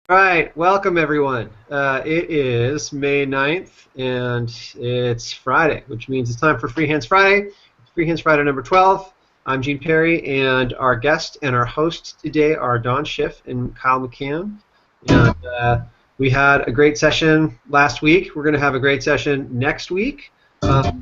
All right, welcome everyone. It is May 9th, and it's Friday, which means it's time for Free Hands Friday. It's Free Hands Friday number 12. I'm Gene Perry, and our guest and our hosts today are Don Schiff and Kyle McCann. And we had a great session last week. We're going to have a great session next week. We're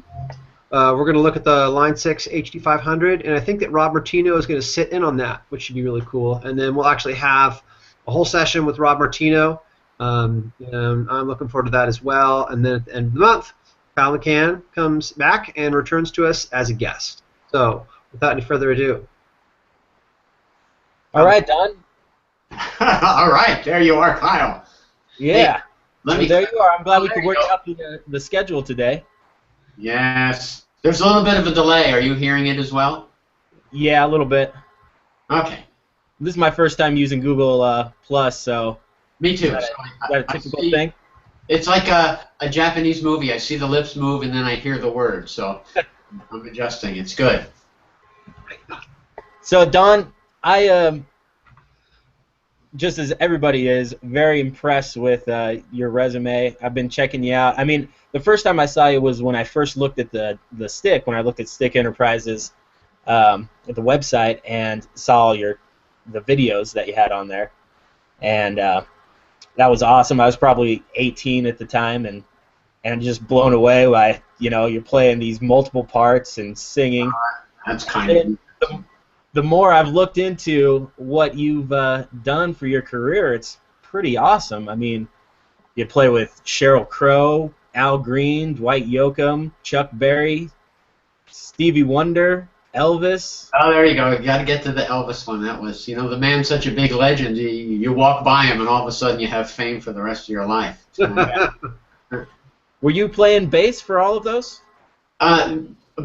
going to look at the Line 6 HD500, and I think that Rob Martino is going to sit in on that, which should be really cool. And then we'll actually have a whole session with Rob Martino, and I'm looking forward to that as well. And then at the end of the month, Kyle McCann comes back and returns to us as a guest. So without any further ado. All right, Don. All right, there you are, Kyle. Yeah. Hey, there you are. I'm glad we could work out the schedule today. Yes. There's a little bit of a delay. Are you hearing it as well? Yeah, a little bit. Okay. This is my first time using Google Plus, so. Me too. Is that a typical thing? It's like a Japanese movie. I see the lips move and then I hear the word, so I'm adjusting. It's good. So, Don, I just as everybody is, very impressed with your resume. I've been checking you out. I mean, the first time I saw you was when I first looked at the stick, when I looked at Stick Enterprises at the website and saw the videos that you had on there, and that was awesome. I was probably 18 at the time, and just blown away by you're playing these multiple parts and singing. That's kind of. The more I've looked into what you've done for your career, it's pretty awesome. I mean, you play with Sheryl Crow, Al Green, Dwight Yoakam, Chuck Berry, Stevie Wonder, Elvis. Oh, there you go. You got to get to the Elvis one. That was, the man's such a big legend. You walk by him, and all of a sudden you have fame for the rest of your life. So, Were you playing bass for all of those?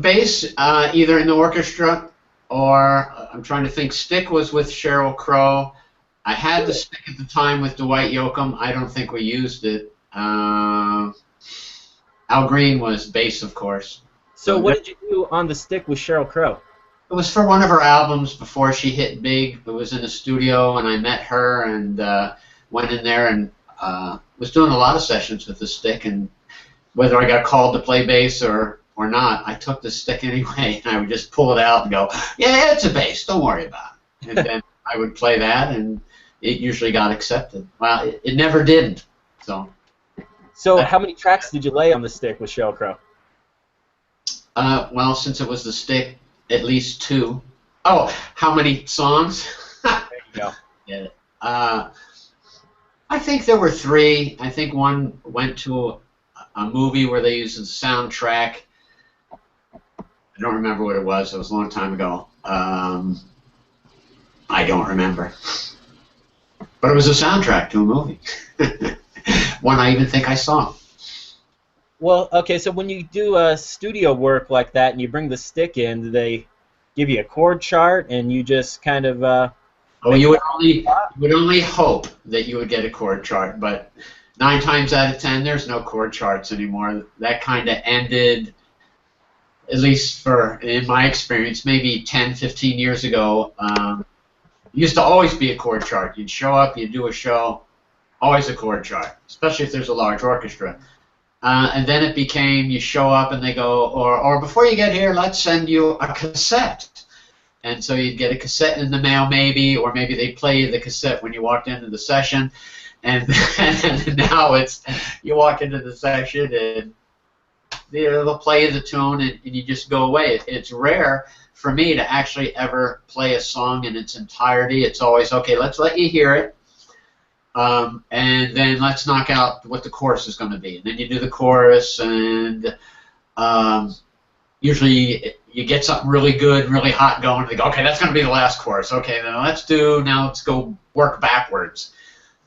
Bass, either in the orchestra or I'm trying to think. Stick was with Sheryl Crow. I had the stick at the time with Dwight Yoakam. I don't think we used it. Al Green was bass, of course. So what did you do on the stick with Sheryl Crow? It was for one of her albums before she hit big. It was in the studio, and I met her and went in there and was doing a lot of sessions with the stick. And whether I got called to play bass or not, I took the stick anyway, and I would just pull it out and go, yeah, it's a bass, don't worry about it. And then I would play that, and it usually got accepted. Well, it never didn't. So how many tracks did you lay on the stick with Sheryl Crow? Well, since it was the stick, at least 2. Oh, how many songs? There you go. Yeah. I think there were 3. I think one went to a movie where they used the soundtrack. I don't remember what it was. It was a long time ago. I don't remember. But it was a soundtrack to a movie. One I even think I saw. Well, okay, so when you do studio work like that and you bring the stick in, do they give you a chord chart and you just kind of... Oh, you would only hope that you would get a chord chart, but 9 times out of 10, there's no chord charts anymore. That kind of ended, at least in my experience, maybe 10, 15 years ago. It used to always be a chord chart. You'd show up, you'd do a show, always a chord chart, especially if there's a large orchestra. And then it became you show up and they go, or before you get here, let's send you a cassette. And so you'd get a cassette in the mail maybe, or maybe they'd play you the cassette when you walked into the session. And now it's you walk into the session and they'll play you the tune and you just go away. It's rare for me to actually ever play a song in its entirety. It's always, okay, let's let you hear it. And then let's knock out what the chorus is going to be. And then you do the chorus, and usually you get something really good, really hot going. And they go, okay, that's going to be the last chorus. Okay, now let's go work backwards.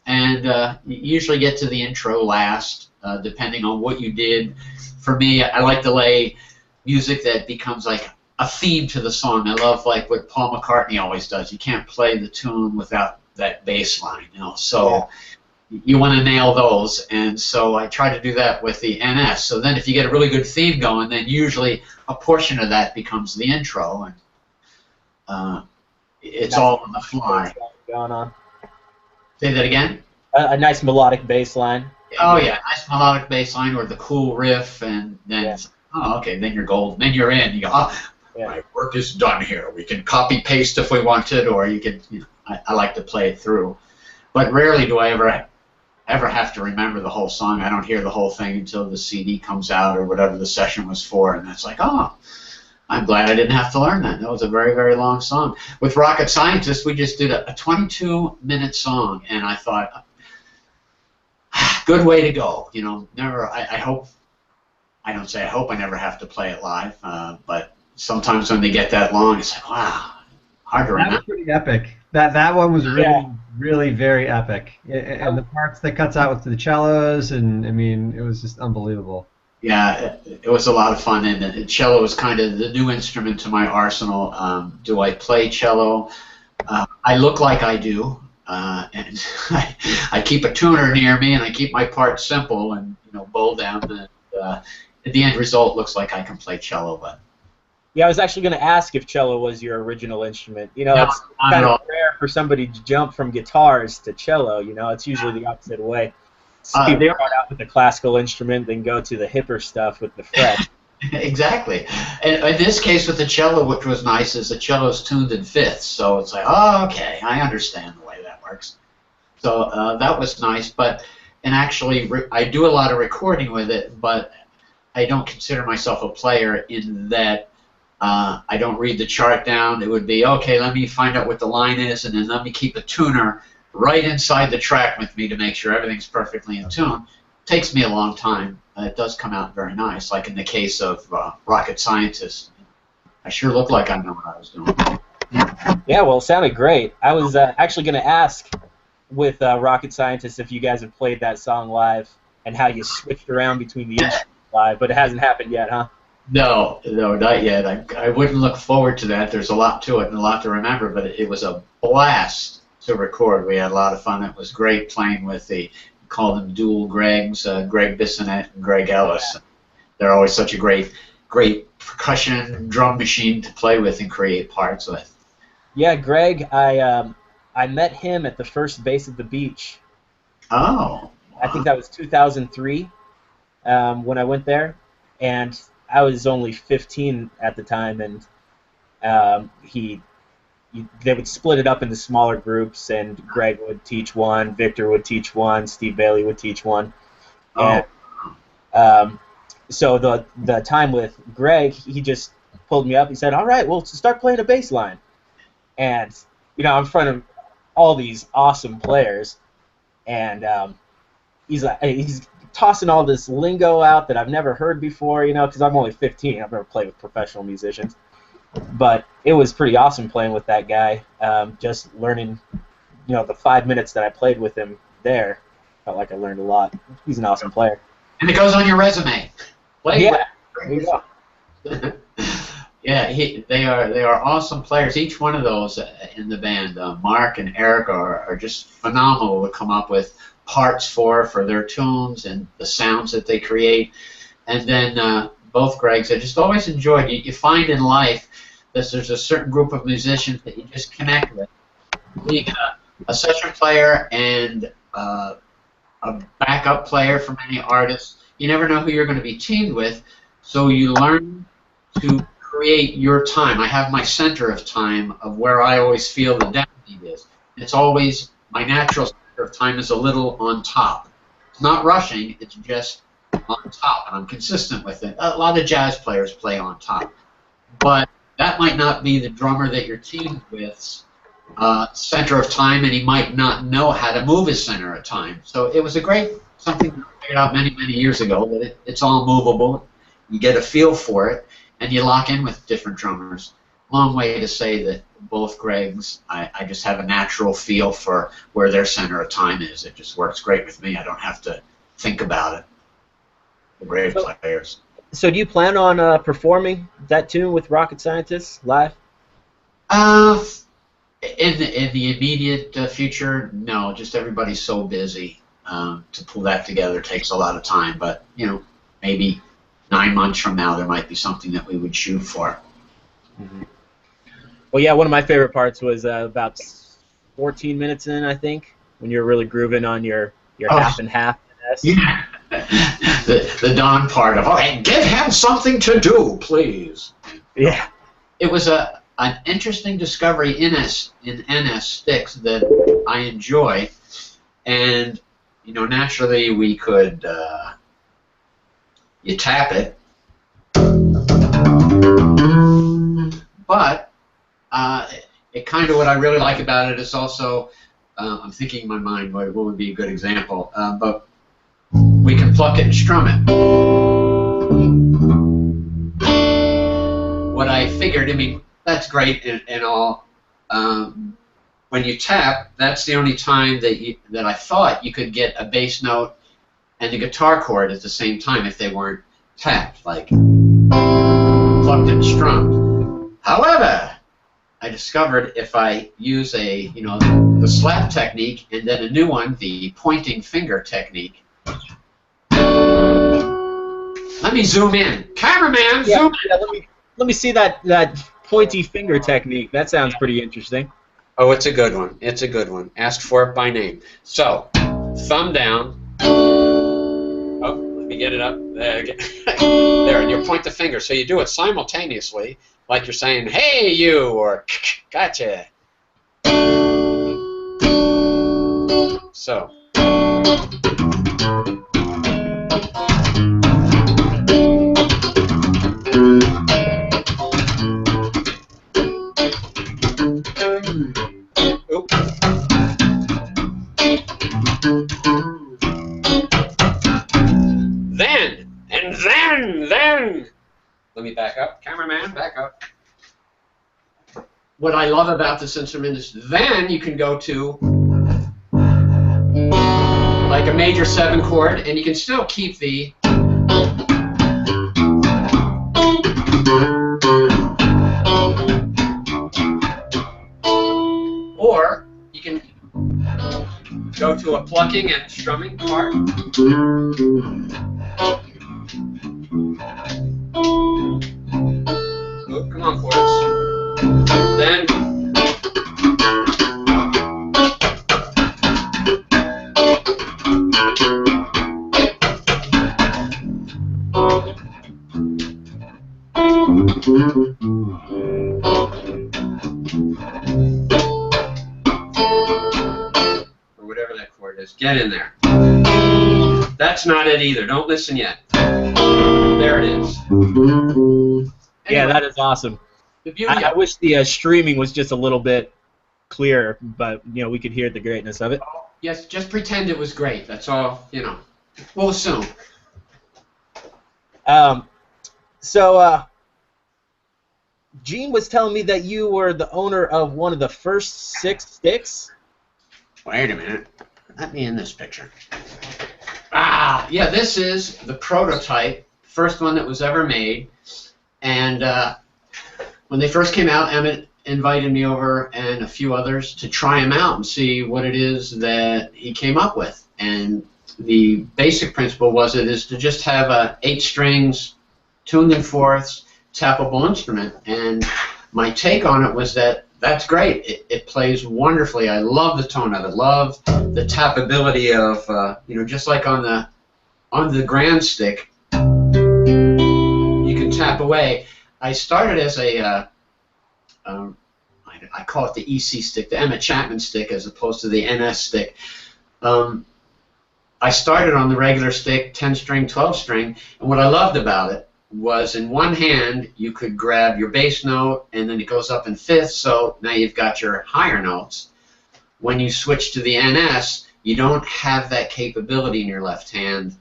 And you usually get to the intro last, depending on what you did. For me, I like to lay music that becomes like a theme to the song. I love like what Paul McCartney always does. You can't play the tune without that bass line, so you want to nail those, and so I try to do that with the NS. So then if you get a really good theme going, then usually a portion of that becomes the intro, and it's all on the fly. Going on. Say that again? A nice melodic bass line. Oh yeah, nice melodic bass line or the cool riff, and then Yeah. it's, oh okay, then you're gold. Then you're in. You go, oh, Yeah. my work is done here. We can copy paste if we wanted, or you can. You know, I like to play it through, but rarely do I ever have to remember the whole song. I don't hear the whole thing until the CD comes out or whatever the session was for, and that's like, oh, I'm glad I didn't have to learn that. That was a very, very long song. With Rocket Scientist, we just did a 22-minute song, and I thought, good way to go. You know, never. I hope. I don't say I hope I never have to play it live, but sometimes when they get that long, it's like, wow, hard to That remember. was pretty epic. That one was really, really very epic. And the parts that cuts out with the cellos, and I mean, it was just unbelievable. Yeah, it was a lot of fun, and the cello is kind of the new instrument to my arsenal. Do I play cello? I look like I do, and I keep a tuner near me, and I keep my parts simple and bow down. And the end result looks like I can play cello, but Yeah, I was actually going to ask if cello was your original instrument. You know, No, it's not kind at of all. rare for somebody to jump from guitars to cello. You know, it's usually the opposite way. People there- start out with the classical instrument, then go to the hipper stuff with the fret. Exactly. And in this case with the cello, which was nice, is the cello's tuned in fifths, so it's like, oh, okay, I understand the way that works. So that was nice, and actually I do a lot of recording with it, but I don't consider myself a player in that I don't read the chart down. It would be, okay, let me find out what the line is, and then let me keep a tuner right inside the track with me to make sure everything's perfectly in tune. Takes me a long time. It does come out very nice, like in the case of Rocket Scientist. I sure look like I know what I was doing. Yeah, well, it sounded great. I was actually going to ask with Rocket Scientist if you guys have played that song live and how you switched around between the instruments live, but it hasn't happened yet, huh? No, not yet. I wouldn't look forward to that. There's a lot to it and a lot to remember, but it was a blast to record. We had a lot of fun. It was great playing with call them dual Gregs, Greg Bissonette and Greg Ellis. They're always such a great percussion drum machine to play with and create parts with. Yeah, Greg, I met him at the first Bass at the Beach. Oh. I think that was 2003 when I went there, and I was only 15 at the time, and they would split it up into smaller groups, and Greg would teach one, Victor would teach one, Steve Bailey would teach one. And, so the time with Greg, he just pulled me up. He said, "All right, well, start playing a bass line." And I'm in front of all these awesome players, and he's tossing all this lingo out that I've never heard before, because I'm only 15. I've never played with professional musicians. But it was pretty awesome playing with that guy, just learning, the 5 minutes that I played with him there. Felt like I learned a lot. He's an awesome player. And it goes on your resume. Yeah, there you go. Yeah, they are awesome players. Each one of those in the band, Mark and Eric, are just phenomenal to come up with parts for their tunes and the sounds that they create. And then both Gregs, I just always enjoyed. You find in life that there's a certain group of musicians that you just connect with. Being a session player and a backup player for many artists, you never know who you're going to be teamed with, so you learn to create your time. I have my center of time of where I always feel the downbeat is. It's always, my natural center of time is a little on top. It's not rushing, it's just on top, and I'm consistent with it. A lot of jazz players play on top, but that might not be the drummer that you're teamed with center of time, and he might not know how to move his center of time. So it was something I figured out many, many years ago, that it's all movable. You get a feel for it, and you lock in with different drummers. Long way to say that both Gregs, I just have a natural feel for where their center of time is. It just works great with me. I don't have to think about it. The great players. So do you plan on performing that tune with Rocket Scientists live? In the immediate future, no. Just everybody's so busy. To pull that together takes a lot of time. But maybe 9 months from now, there might be something that we would shoot for. Mm-hmm. Well, yeah, one of my favorite parts was about 14 minutes in, I think, when you're really grooving on your Oh. half and half. Yeah. the Don part of, okay, give him something to do, please. Yeah. It was an interesting discovery in NS sticks that I enjoy, and naturally we could you tap it, but it kind of what I really like about it is also I'm thinking in my mind what would be a good example, but we can pluck it and strum it. What I figured, I mean, that's great and all. When you tap, that's the only time that I thought you could get a bass note and a guitar chord at the same time if they weren't tapped, like plucked and strummed. However, I discovered if I use the slap technique and then a new one, the pointing finger technique. Let me zoom in. Cameraman, zoom in. Yeah, let me see that pointy finger technique. That sounds pretty interesting. Oh, it's a good one. It's a good one. Ask for it by name. So, thumb down. Oh, let me get it up. There, there, and you point the finger. So you do it simultaneously, like you're saying, "Hey, you," or "Gotcha." So. Then, let me back up. Cameraman, back up. What I love about this instrument is then you can go to like a major 7 chord, and you can still keep the or you can go to a plucking and strumming part. Oh, come on, chords. Then or whatever that chord is. Get in there. That's not it either. Don't listen yet. There it is. Anyway, Yeah, that is awesome. the beauty I wish the streaming was just a little bit clearer, but we could hear the greatness of it. Yes, just pretend it was great. That's all, We'll assume. So Gene was telling me that you were the owner of one of the first 6 sticks. Wait a minute. Let me in this picture. Ah, yeah, this is the prototype, first one that was ever made. And when they first came out, Emmett invited me over and a few others to try them out and see what it is that he came up with. And the basic principle is to just have 8 strings, tuned in fourths, tappable instrument. And my take on it was that's great. It plays wonderfully. I love the tone of it. Love the tappability of just like on the grand stick, you can tap away. I started as I call it the EC stick, the Emmett Chapman stick, as opposed to the NS stick. I started on the regular stick, 10-string, 12-string, and what I loved about it was in one hand you could grab your bass note and then it goes up in fifths, so now you've got your higher notes. When you switch to the NS, you don't have that capability in your left hand,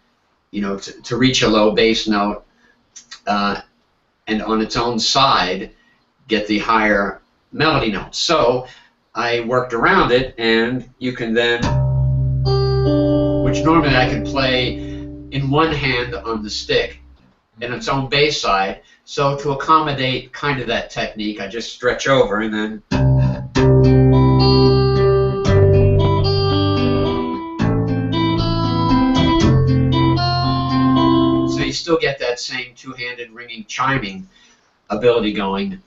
to reach a low bass note and on its own side get the higher melody notes. So I worked around it, and you can then, which normally I can play in one hand on the stick in its own bass side. So to accommodate kind of that technique, I just stretch over and then so you still get that same two-handed ringing chiming ability going.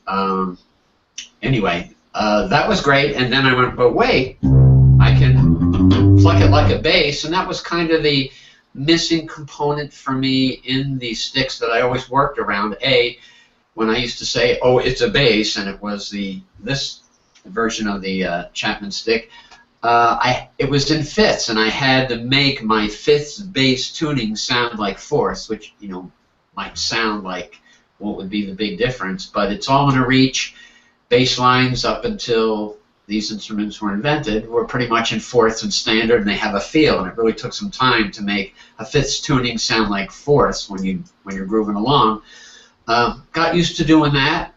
Anyway, that was great, and then I went, but wait, I can pluck it like a bass, and that was kind of the missing component for me in the sticks that I always worked around. When I used to say, oh, it's a bass, and it was this version of the Chapman stick, it was in fifths, and I had to make my fifths bass tuning sound like fourths, which, you know, might sound like what would be the big difference, but it's all in a reach. Bass lines up until these instruments were invented were pretty much in fourths and standard, and they have a feel, and it really took some time to make a fifths tuning sound like fourths when you're grooving along. Got used to doing that,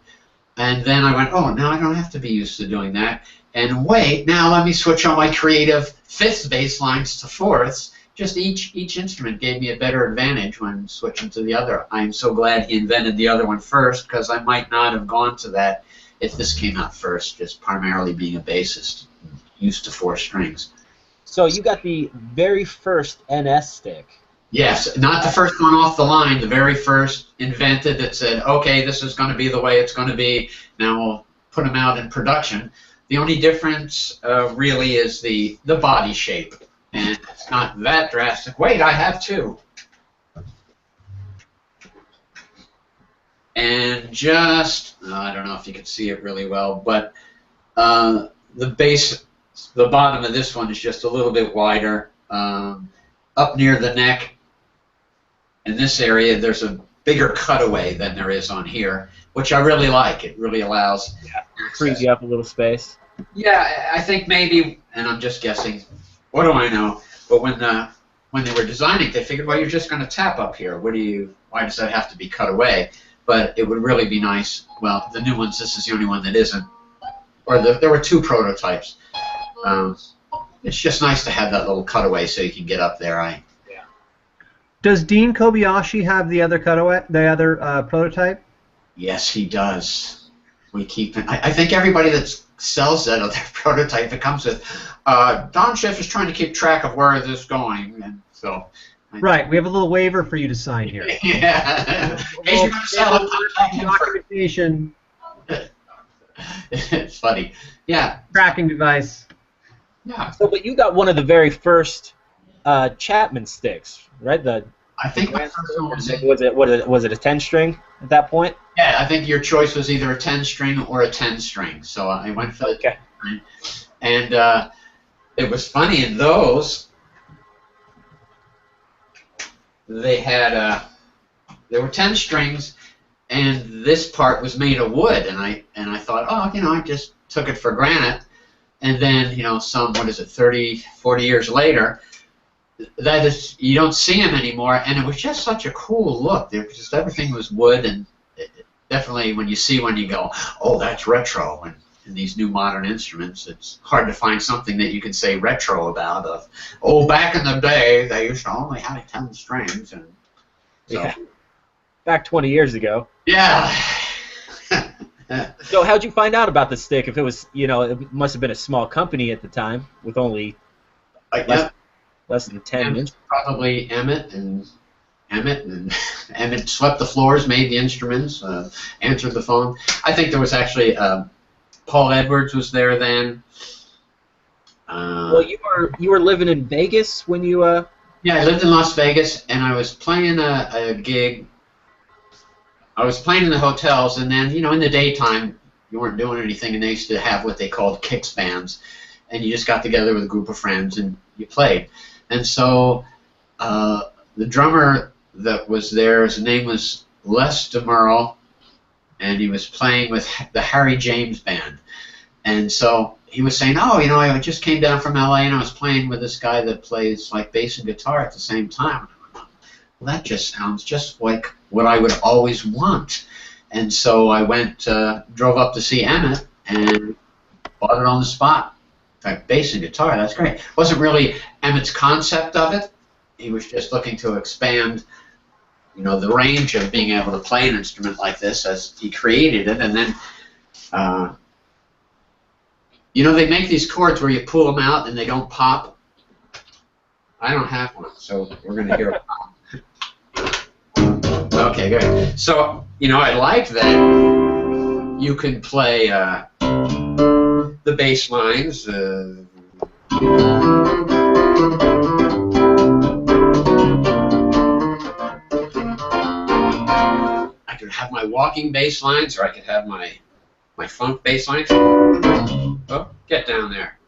and then I went, oh, now I don't have to be used to doing that. And wait, now let me switch on my creative fifths bass lines to fourths. Just each instrument gave me a better advantage when switching to the other. I'm so glad he invented the other one first, because I might not have gone to that if this came out first, just primarily being a bassist, used to 4 strings. So you got the very first NS stick. Yes, not the first one off the line, the very first invented that said, okay, this is going to be the way it's going to be, now we'll put them out in production. The only difference really is the body shape, and it's not that drastic. Wait, I have 2. And just, I don't know if you can see it really well, but the bottom of this one is just a little bit wider. Up near the neck, in this area, there's a bigger cutaway than there is on here, which I really like. It really allows frees you up a little space. Yeah, I think maybe, and I'm just guessing, what do I know? But when they were designing, they figured, well, you're just going to tap up here. Why does that have to be cut away? But it would really be nice. Well, the new ones, this is the only one that isn't. Or there were 2 prototypes. It's just nice to have that little cutaway so you can get up there. Does Dean Kobayashi have the other cutaway, the other prototype? Yes, he does. We keep it. I think everybody that sells that other prototype it comes with, Don Schiff is trying to keep track of where this is going, and so. Right, we have a little waiver for you to sign here. Yeah. In case you're going to sell it, documentation. It's funny. Yeah. Tracking device. Yeah. So, but you got one of the very first Chapman sticks, right? I think my first one was it a 10-string at that point? Yeah, I think your choice was either a 10-string or a 10-string. So I went for the 10-string. And it was funny, in those, they were 10 strings, and this part was made of wood, and I thought, oh, you know, I just took it for granted. And then, you know, 30, 40 years later, you don't see them anymore, and it was just such a cool look. Just everything was wood, and definitely when you see one, you go, oh, that's retro. And in these new modern instruments, it's hard to find something that you can say retro about. Oh, back in the day, they used to only have 10 strings, and so. Yeah. Back 20 years ago. Yeah. So how'd you find out about the stick? If it was, you know, it must have been a small company at the time with only less than 10 instruments. Probably Emmett, and Emmett swept the floors, made the instruments, answered the phone. I think there was actually Paul Edwards was there then. Well, you were living in Vegas when you. Yeah, I lived in Las Vegas, and I was playing a gig. I was playing in the hotels, and then, you know, in the daytime, you weren't doing anything, and they used to have what they called kicks bands, and you just got together with a group of friends and you played. And so the drummer that was there, his name was Les DeMurle, and he was playing with the Harry James Band. And so he was saying, oh, you know, I just came down from LA, and I was playing with this guy that plays like bass and guitar at the same time. Well, that just sounds just like what I would always want. And so I drove up to see Emmett and bought it on the spot. In fact, bass and guitar, that's great. It wasn't really Emmett's concept of it. He was just looking to expand, you know, the range of being able to play an instrument like this as he created it. And then, you know, they make these chords where you pull them out and they don't pop. I don't have one, so we're going to hear it. Okay, good. So, you know, I like that you can play the bass lines. I could have my walking bass lines, or I could have my funk bass lines. Oh, get down there.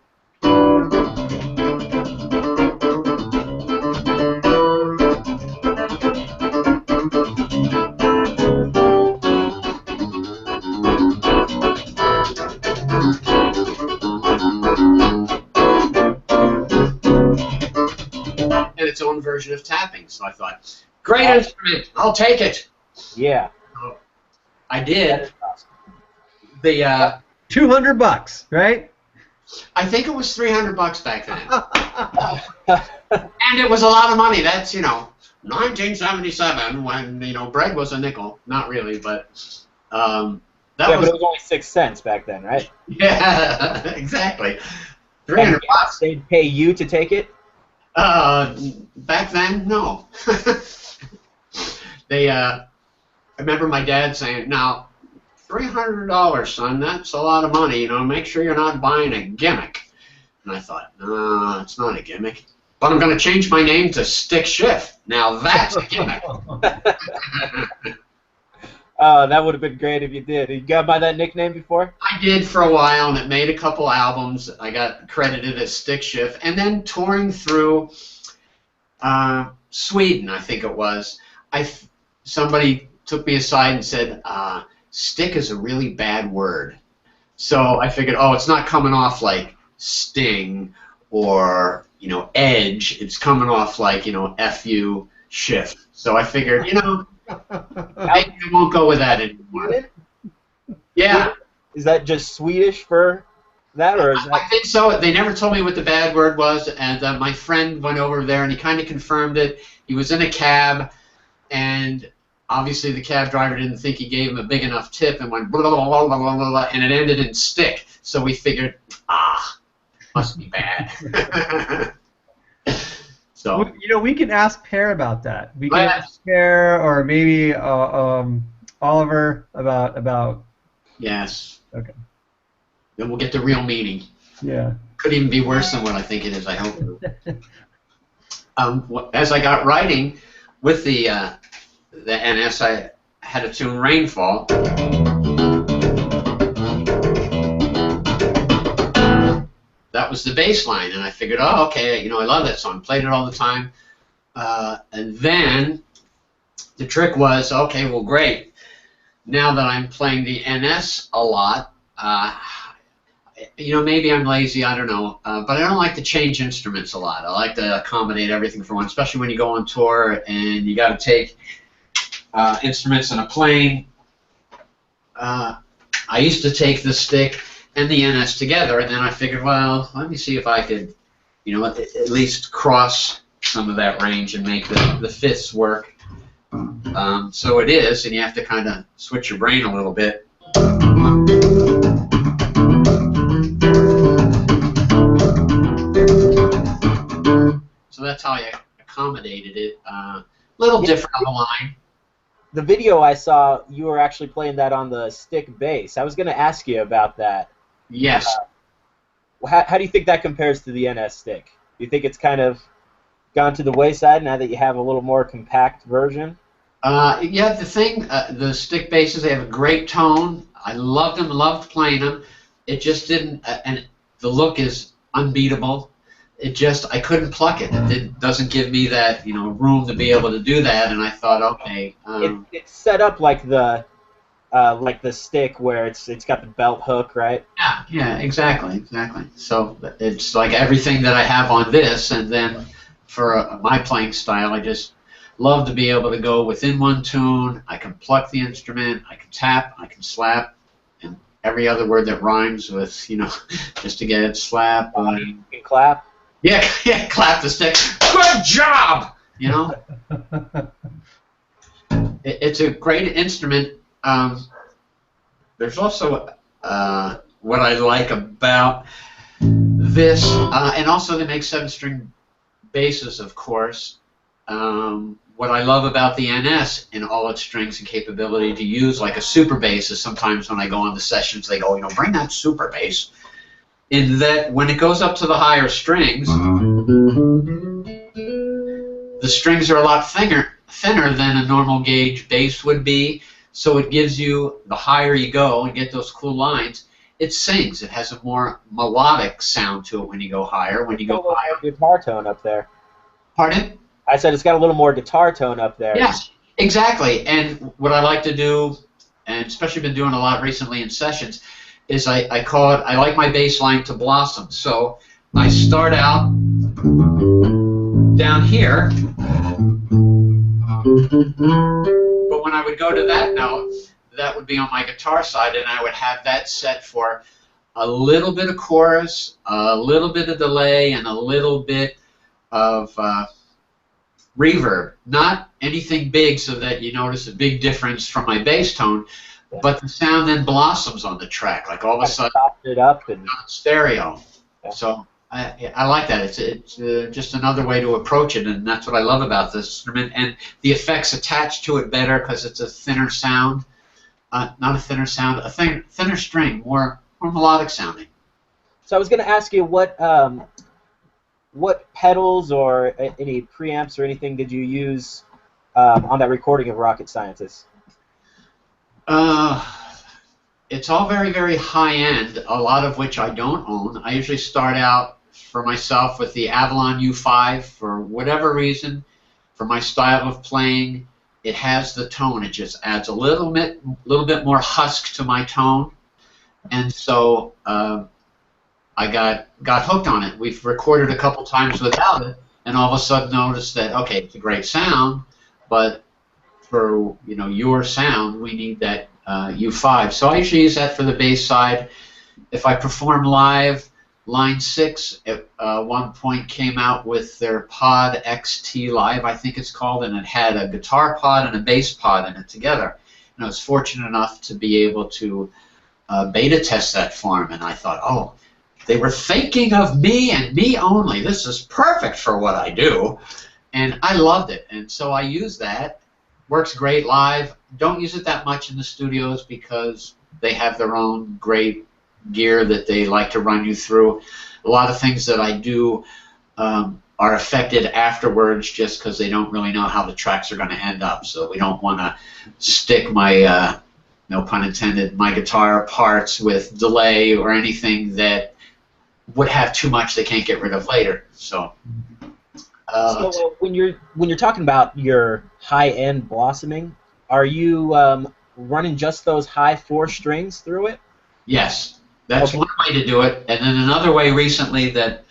And its own version of tapping. So I thought, great instrument, I'll take it. Yeah. So I did. The $200, right? I think it was $300 back then. And it was a lot of money. That's, 1977 when, bread was a nickel. Not really, but that But was... it was only 6 cents back then, right? Yeah, exactly. $300. They'd pay you to take it? Back then, no. I remember my dad saying, now, $300, son, that's a lot of money, make sure you're not buying a gimmick. And I thought, no, it's not a gimmick. But I'm going to change my name to Stick Schiff. Now that's a gimmick. Oh, that would have been great if you did. You got by that nickname before? I did for a while, and it made a couple albums. I got credited as Stick Schiff. And then touring through Sweden, I think it was, somebody took me aside and said, stick is a really bad word. So I figured, it's not coming off like sting or, edge. It's coming off like, F-U, Schiff. So I figured, maybe I won't go with that anymore. Yeah. Is that just Swedish for that, or is that... I think so. They never told me what the bad word was, and my friend went over there and he kind of confirmed it. He was in a cab, and obviously the cab driver didn't think he gave him a big enough tip and went blah, blah, blah, blah, blah, blah, and it ended in stick. So we figured, must be bad. So we can ask Per about that. We can ask Per or maybe Oliver about. Yes. Okay. Then we'll get the real meaning. Yeah. Could even be worse than what I think it is. I hope. As I got writing with the NS, I had a tune, Rainfall. That was the bass line, and I figured, okay, I love that song. Played it all the time. And then the trick was, okay, well, great. Now that I'm playing the NS a lot, maybe I'm lazy, I don't know, but I don't like to change instruments a lot. I like to accommodate everything for one, especially when you go on tour and you got to take instruments in a plane. I used to take the stick and the NS together, and then I figured, well, let me see if I could, at least cross some of that range and make the fifths work. So it is, and you have to kind of switch your brain a little bit. So that's how I accommodated it. Little different on the line. The video I saw, you were actually playing that on the stick bass. I was going to ask you about that. Yes. How do you think that compares to the NS stick? Do you think it's kind of gone to the wayside now that you have a little more compact version? Yeah, the stick basses, they have a great tone. I loved them, loved playing them. It just didn't, and the look is unbeatable. I couldn't pluck it. It doesn't give me that, room to be able to do that. And I thought, okay. It's set up like the stick where it's got the belt hook, right? Yeah, exactly. So it's like everything that I have on this, and then for my playing style, I just love to be able to go within one tune. I can pluck the instrument, I can tap, I can slap, and every other word that rhymes with, just to get it, slap. You can clap. Yeah, clap the stick. Good job! It's a great instrument. There's also what I like about this, and also they make 7-string basses, of course. What I love about the NS in all its strings and capability to use like a super bass is sometimes when I go on the sessions, they go, bring that super bass. in that when it goes up to the higher strings, the strings are a lot thinner than a normal gauge bass would be, so it gives you, the higher you go and get those cool lines, it sings. It has a more melodic sound to it when you go higher. When you go higher, guitar tone up there. Pardon? I said it's got a little more guitar tone up there. Yes, exactly. And what I like to do, and especially been doing a lot recently in sessions, is I call it, I like my bass line to blossom. So I start out down here, but when I would go to that note, that would be on my guitar side, and I would have that set for a little bit of chorus, a little bit of delay, and a little bit of reverb. Not anything big so that you notice a big difference from my bass tone, but the sound then blossoms on the track, like all of a sudden it up and stereo. Yeah. So I like that. It's just another way to approach it, and that's what I love about this instrument. And the effects attached to it better because it's a thinner sound. Not a thinner sound, a thinner string, more melodic sounding. So I was going to ask you what pedals or any preamps or anything did you use on that recording of Rocket Scientist? It's all very, very high-end, a lot of which I don't own. I usually start out for myself with the Avalon U5 for whatever reason, for my style of playing. It has the tone. It just adds a little bit more husk to my tone, and so I got hooked on it. We've recorded a couple times without it, and all of a sudden noticed that okay, it's a great sound, but for your sound, we need that U5. So I usually use that for the bass side. If I perform live, Line 6 at one point came out with their Pod XT Live, I think it's called, and it had a guitar pod and a bass pod in it together. And I was fortunate enough to be able to beta test that for them, and I thought, oh, they were thinking of me and me only. This is perfect for what I do. And I loved it, and so I use that. Works great live. Don't use it that much in the studios because they have their own great gear that they like to run you through. A lot of things that I do are affected afterwards just because they don't really know how the tracks are going to end up. So we don't want to stick my, no pun intended, my guitar parts with delay or anything that would have too much they can't get rid of later. So. So when you're talking about your high-end blossoming, are you running just those high 4 strings through it? Yes, that's one way to do it. And then another way recently that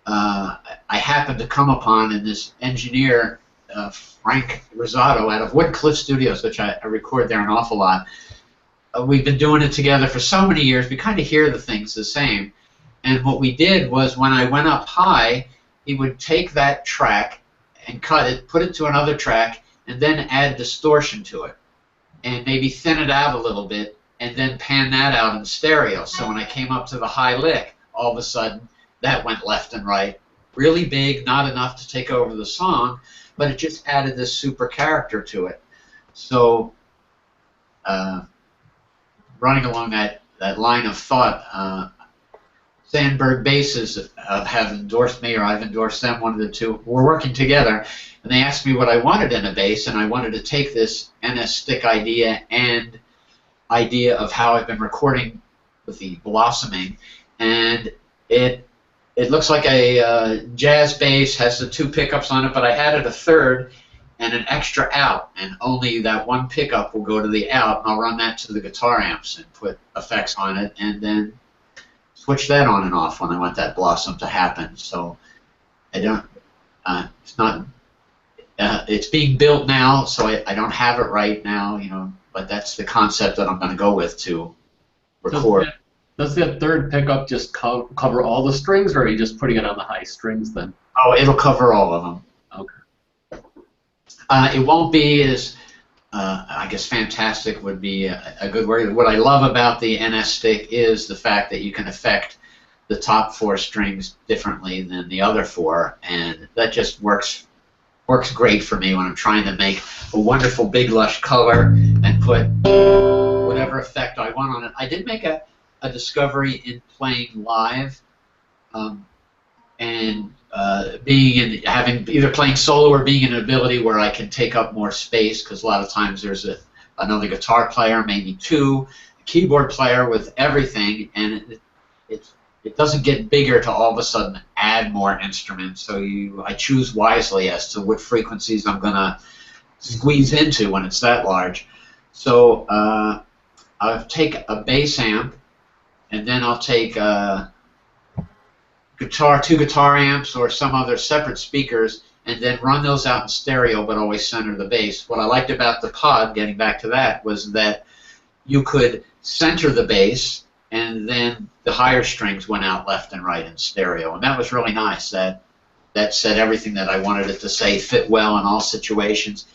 I happened to come upon in this engineer, Frank Rosado out of Woodcliff Studios, which I record there an awful lot. We've been doing it together for so many years. We kind of hear the things the same. And what we did was when I went up high, he would take that track and cut it, put it to another track, and then add distortion to it, and maybe thin it out a little bit, and then pan that out in stereo. So when I came up to the high lick, all of a sudden, that went left and right. Really big, not enough to take over the song, but it just added this super character to it. So running along that line of thought, Sandberg Basses have endorsed me, or I've endorsed them, one of the two. We're working together, and they asked me what I wanted in a bass, and I wanted to take this NS stick idea and idea of how I've been recording with the blossoming, and it looks like a jazz bass, has the 2 pickups on it, but I added a third and an extra out, and only that 1 pickup will go to the out, and I'll run that to the guitar amps and put effects on it, and then switch that on and off when I want that blossom to happen. So I don't. It's not. It's being built now, so I don't have it right now, But that's the concept that I'm going to go with to record. Does that third pickup just cover all the strings, or are you just putting it on the high strings then? Oh, it'll cover all of them. Okay. It won't be as. I guess fantastic would be a good word. What I love about the NS stick is the fact that you can affect the top 4 strings differently than the other 4, and that just works great for me when I'm trying to make a wonderful big lush color and put whatever effect I want on it. I did make a a discovery in playing live, and having either playing solo or being an ability where I can take up more space, because a lot of times there's another guitar player, maybe two, a keyboard player with everything, and it doesn't get bigger to all of a sudden add more instruments. So I choose wisely as to what frequencies I'm going to squeeze into when it's that large. So I'll take a bass amp, and then I'll take two guitar amps or some other separate speakers, and then run those out in stereo, but always center the bass. What I liked about the Pod, getting back to that, was that you could center the bass, and then the higher strings went out left and right in stereo, and that was really nice. That said everything that I wanted it to say, fit well in all situations,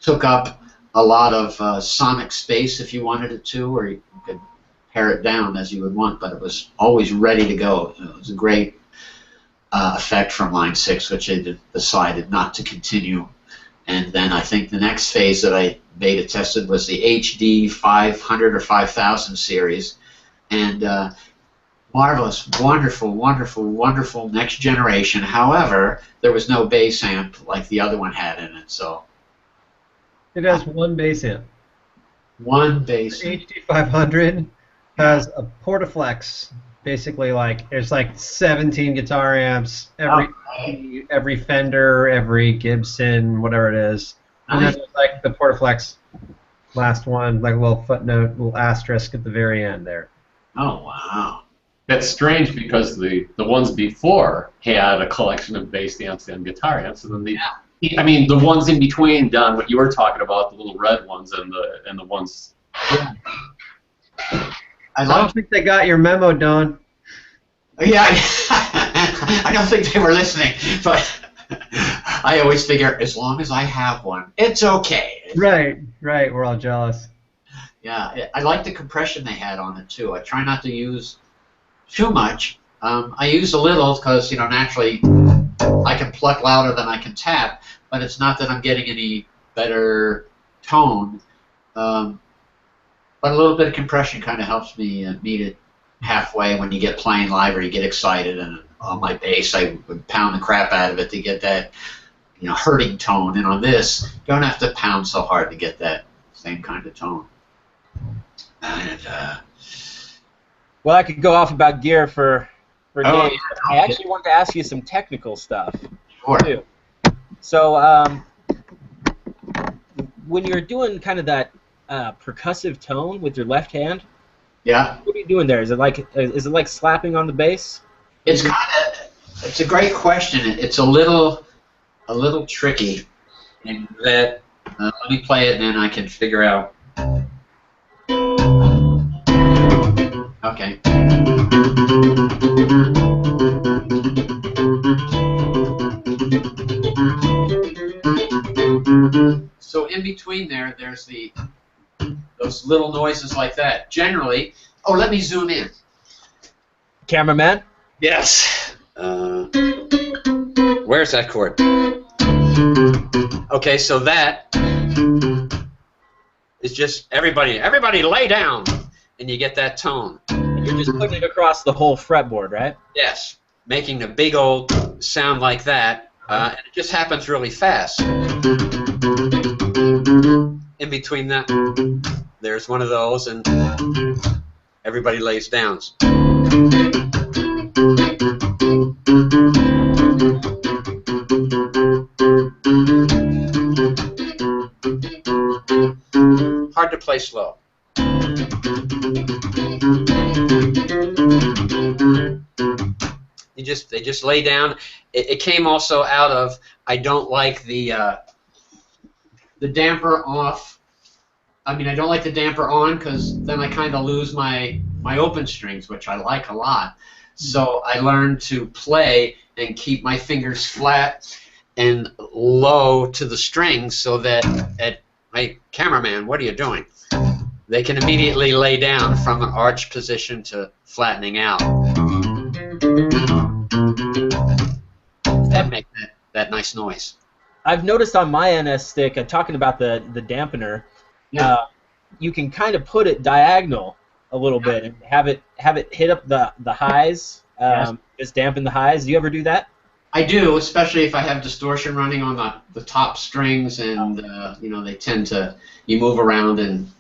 took up a lot of sonic space if you wanted it to, or you could pare it down as you would want, but it was always ready to go. It was a great effect from line 6, which I decided not to continue. And then I think the next phase that I beta tested was the HD 500 or 5000 series, and marvelous, wonderful, wonderful, wonderful next generation. However, there was no bass amp like the other one had in it, so it has one bass amp. One bass. The HD 500 has a Portaflex. Basically, there's 17 guitar amps, every Fender, every Gibson, whatever it is, and then there's the Portaflex last one, a little footnote, little asterisk at the very end there. Oh wow, that's strange because the ones before had a collection of bass amps and guitar amps, and then the ones in between, Don, what you were talking about, the little red ones and the ones. Yeah. I don't think they got your memo, Don. Yeah, I don't think they were listening, but I always figure as long as I have one, it's okay. Right, we're all jealous. Yeah, I like the compression they had on it too. I try not to use too much. I use a little because, naturally I can pluck louder than I can tap, but it's not that I'm getting any better tone. But a little bit of compression kind of helps me meet it halfway when you get playing live or you get excited. And on my bass, I would pound the crap out of it to get that, hurting tone. And on this, you don't have to pound so hard to get that same kind of tone. And well, I could go off about gear for days. Yeah. I actually wanted to ask you some technical stuff Sure. too. So when you're doing kind of that percussive tone with your left hand, Yeah. what are you doing there? Is it like slapping on the bass? It's a great question. It's a little tricky in that. Let me play it, and then I can figure out. Okay. So in between there's those little noises like that. Generally, let me zoom in. Cameraman? Yes. Where's that chord? Okay, so that is just everybody lay down, and you get that tone. And you're just putting it across the whole fretboard, right? Yes, making a big old sound like that, and it just happens really fast. In between that, there's one of those, and everybody lays down. Hard to play slow. They just lay down. It came also out of, I don't like the damper off. I mean, I don't like the damper on because then I kind of lose my open strings, which I like a lot. So I learned to play and keep my fingers flat and low to the strings so that my cameraman, what are you doing? They can immediately lay down from an arched position to flattening out. That makes that nice noise. I've noticed on my NS stick, talking about the dampener, Yeah. You can kind of put it diagonal a little bit and have it hit up the highs, Yes. just dampen the highs. Do you ever do that? I do, especially if I have distortion running on the top strings, and you know, they tend to, you move around and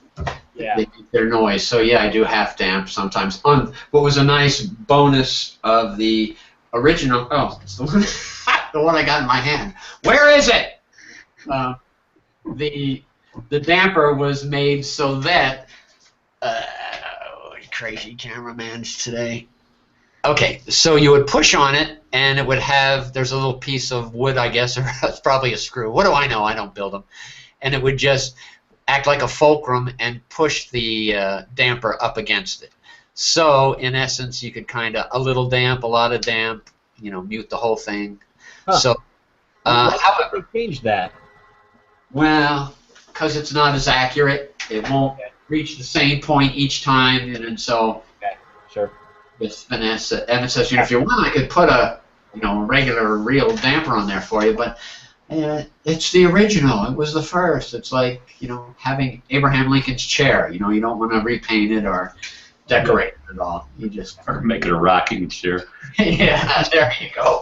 Yeah. they make their noise. So yeah, I do half damp sometimes. On what was a nice bonus of the original. Oh, it's the one, the one I got in my hand. Where is it? The damper was made so that crazy cameramans today. Okay, so you would push on it, and it would have, there's a little piece of wood, I guess, or it's probably a screw. What do I know? I don't build them. And it would just act like a fulcrum and push the damper up against it. So, in essence, you could kind of, a little damp, a lot of damp, you know, mute the whole thing. Huh. So, How did they change that? well, because it's not as accurate, it won't reach the same point each time, and so Sure. with finesse, Emmett says, you know, if you want, I could put a, you know, regular real damper on there for you, but it's the original. It was the first. It's like, you know, having Abraham Lincoln's chair. You know, you don't want to repaint it or decorate it at all. You just Or make it a rocking chair. yeah, there you go.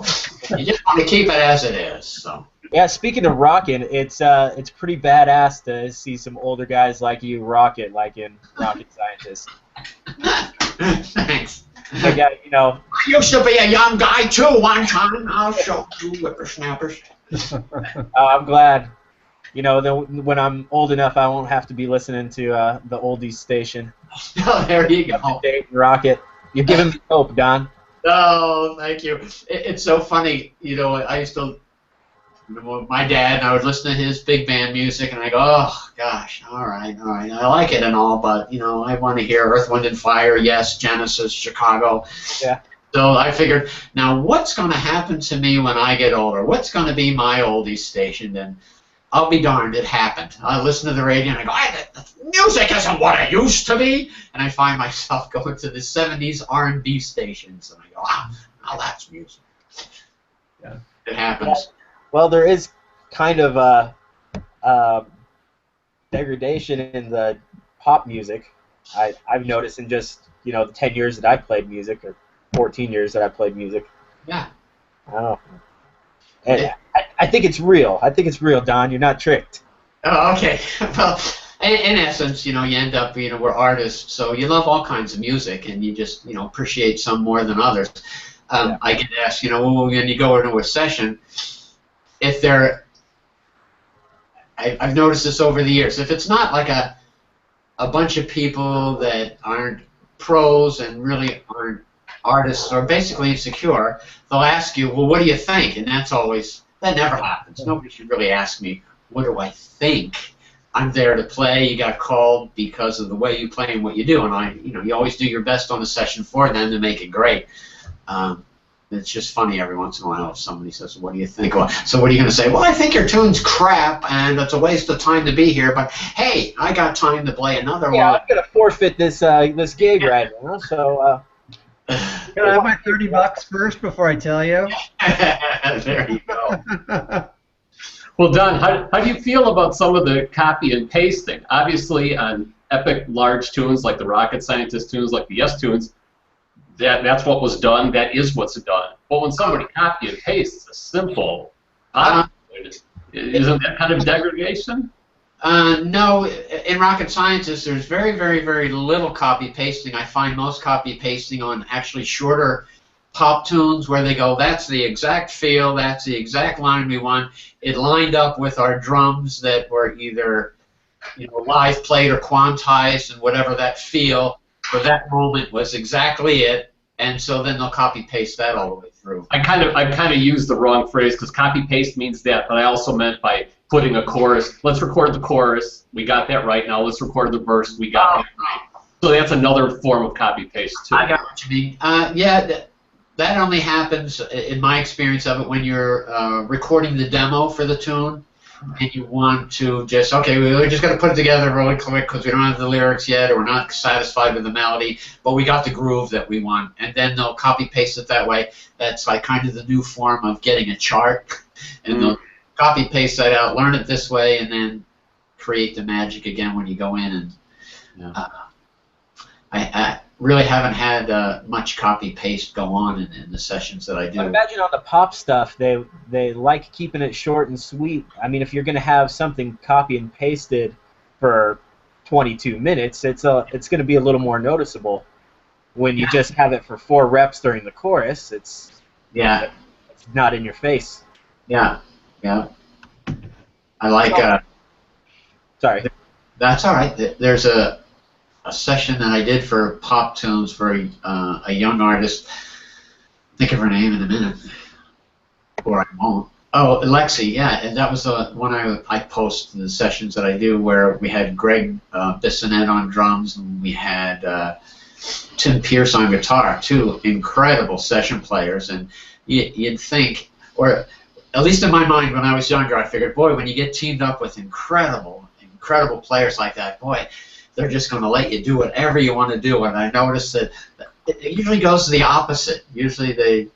You just want to keep it as it is. So. Yeah, speaking of rocking, it's pretty badass to see some older guys like you rock it, like in Rocket Scientist. Thanks. Like, you know, I used to be a young guy too one time. I'll show you whippersnappers. I'm glad. You know, when I'm old enough, I won't have to be listening to the oldies station. Oh, there you go. Rocket. You're giving me hope, Don. Oh, thank you. It's so funny. You know, I used to. My dad, and I would listen to his big band music, and I go, oh, gosh, all right, I like it and all, but, you know, I want to hear Earth, Wind, and Fire, yes, Genesis, Chicago. Yeah. So I figured, now what's going to happen to me when I get older? What's going to be my oldies station? And I'll be darned, it happened. I listen to the radio, and I go, the music isn't what it used to be. And I find myself going to the 70s R&B stations, and I go, now that's music. Yeah. It happens. Well, there is kind of a degradation in the pop music. I've noticed in just, you know, the 10 years that I played music, or 14 years that I played music. Yeah. I don't know. And I think it's real. I think it's real, Don. You're not tricked. Oh, okay. Well, in essence, you know, you end up, you know, we're artists, so you love all kinds of music, and you just, you know, appreciate some more than others. I get asked, you know, when you go into a session, if they're, I've noticed this over the years, if it's not like a bunch of people that aren't pros and really aren't artists or basically insecure, they'll ask you, well, what do you think? And that's always, that never happens. Nobody should really ask me, what do I think? I'm there to play. You got called because of the way you play and what you do, and you know, you always do your best on the session for them to make it great. It's just funny every once in a while if somebody says, what do you think? Well, so what are you going to say? Well, I think your tune's crap, and it's a waste of time to be here, but hey, I got time to play another one. Yeah, I'm going to forfeit this this gig right now, so... Can I have my $30 first before I tell you? There you go. Well, Don, how do you feel about some of the copy and pasting? Obviously, on epic large tunes like the Rocket Scientist tunes, like the Yes tunes, that's what was done. That is what's done. But when somebody copy and pastes a simple, isn't that kind of degradation? No, in Rocket Scientist, there's very, very, very little copy pasting. I find most copy pasting on actually shorter pop tunes where they go, that's the exact feel, that's the exact line we want. It lined up with our drums that were either, you know, live played or quantized, and whatever that feel for that moment was exactly it. And so then they'll copy paste that all the way through. I kind of used the wrong phrase because copy paste means that, but I also meant by putting a chorus. Let's record the chorus. We got that right. Now let's record the verse. We got that right. So that's another form of copy paste too. I got what you mean. Yeah, that only happens in my experience of it when you're recording the demo for the tune. And you want to just, okay, we're just going to put it together really quick because we don't have the lyrics yet, or we're not satisfied with the melody, but we got the groove that we want. And then they'll copy paste it that way. That's like kind of the new form of getting a chart. And they'll copy paste that out, learn it this way, and then create the magic again when you go in. And I really haven't had much copy paste go on in the sessions that I do. I imagine on the pop stuff, they like keeping it short and sweet. I mean, if you're going to have something copy and pasted for 22 minutes, it's going to be a little more noticeable. When you just have it for 4 reps during the chorus, it's not in your face. Yeah, yeah. I like. Sorry. That's all right. There's a session that I did for pop tunes for a young artist. Think of her name in a minute, or I won't. Oh, Lexi. Yeah, and that was the one I post the sessions that I do where we had Greg Bissonette on drums and we had Tim Pierce on guitar. 2 incredible session players, and you'd think, or at least in my mind when I was younger, I figured, boy, when you get teamed up with incredible players like that, boy, they're just going to let you do whatever you want to do. And I noticed that it usually goes to the opposite. Usually you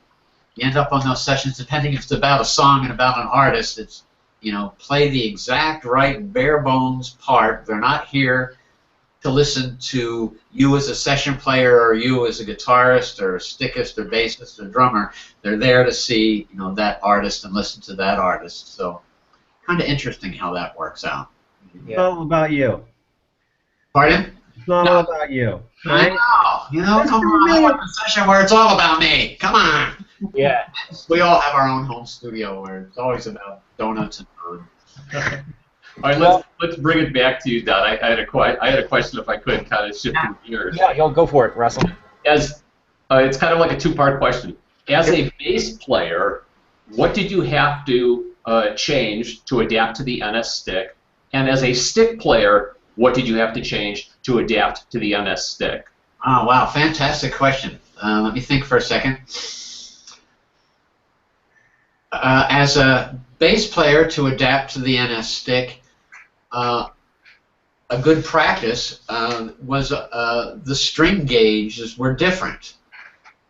end up on those sessions, depending if it's about a song and about an artist, it's, play the exact right bare bones part. They're not here to listen to you as a session player or you as a guitarist or a stickist or bassist or drummer. They're there to see, that artist and listen to that artist. So kind of interesting how that works out. It's all about you. Pardon? It's all about you. Right? I know. Come on. I want a session where it's all about me. Come on. Yeah. We all have our own home studio where it's always about donuts and food. All right, let's bring it back to you, Don. I had a question, if I could, kind of shifting gears. Yeah, you'll go for it, Russell. As it's kind of like a 2-part question. As a bass player, what did you have to change to adapt to the NS stick? And as a stick player, what did you have to change to adapt to the NS stick? Oh, wow, fantastic question. Let me think for a second. As a bass player, to adapt to the NS stick, a good practice was the string gauges were different.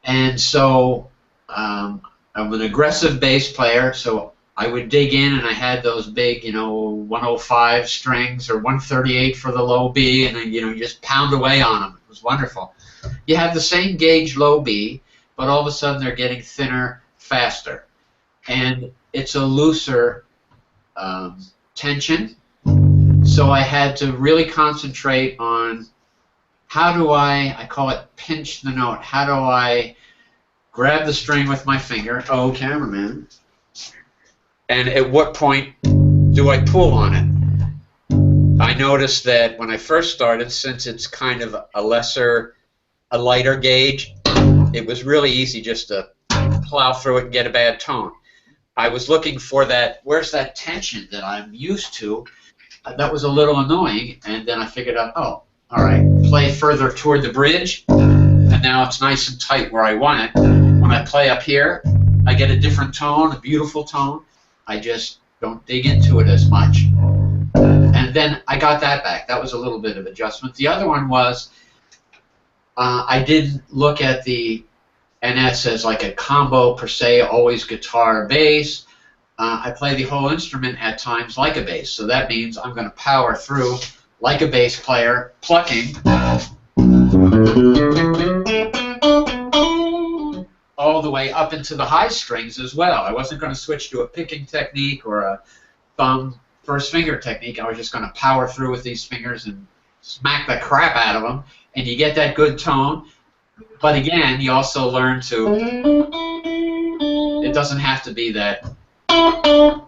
And so I'm an aggressive bass player, so I would dig in and I had those big, 105 strings or 138 for the low B, and then, you just pound away on them. It was wonderful. You have the same gauge low B, but all of a sudden they're getting thinner faster. And it's a looser tension, so I had to really concentrate on how do I call it pinch the note, how do I grab the string with my finger, oh cameraman, and at what point do I pull on it? I noticed that when I first started, since it's kind of a lighter gauge, it was really easy just to plow through it and get a bad tone. I was looking for that, where's that tension that I'm used to? That was a little annoying, and then I figured out, oh, all right, play further toward the bridge, and now it's nice and tight where I want it. When I play up here, I get a different tone, a beautiful tone. I just don't dig into it as much. And then I got that back. That was a little bit of adjustment. The other one was I didn't look at the NS as like a combo per se, always guitar, bass. I play the whole instrument at times like a bass. So that means I'm going to power through like a bass player, plucking all the way up into the high strings as well. I wasn't going to switch to a picking technique or a thumb first finger technique. I was just going to power through with these fingers and smack the crap out of them, and you get that good tone. But again, you also learn to, it doesn't have to be that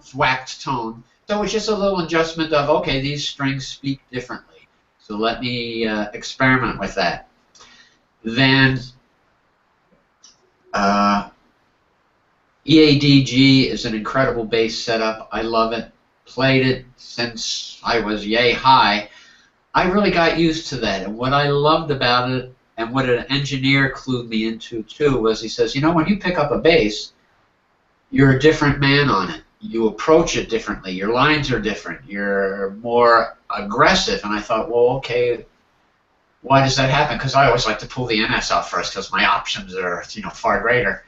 thwacked tone. So it's just a little adjustment of, okay, these strings speak differently. So let me experiment with that. Then EADG is an incredible bass setup. I love it. Played it since I was yay high. I really got used to that. And what I loved about it, and what an engineer clued me into too, was he says, when you pick up a bass, you're a different man on it. You approach it differently. Your lines are different. You're more aggressive. And I thought, well, okay, why does that happen? Because I always like to pull the NS out first because my options are, far greater.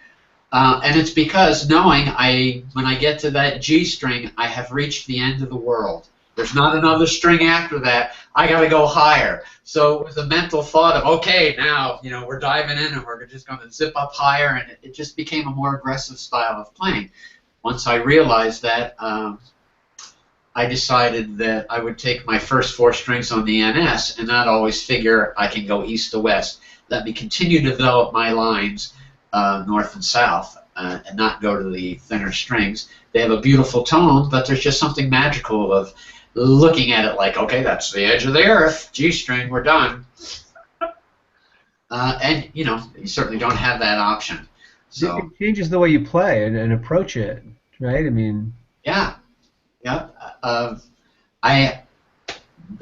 And it's because knowing when I get to that G string, I have reached the end of the world. There's not another string after that. I got to go higher. So it was a mental thought of, okay, now, you know, we're diving in and we're just going to zip up higher, and it just became a more aggressive style of playing. Once I realized that, I decided that I would take my first 4 strings on the NS and not always figure I can go east to west. Let me continue to develop my lines north and south and not go to the thinner strings. They have a beautiful tone, but there's just something magical of looking at it like, okay, that's the edge of the earth, G string, we're done. And, you know, you certainly don't have that option. So, it changes the way you play and approach it, right? I mean... Yeah. Yeah. I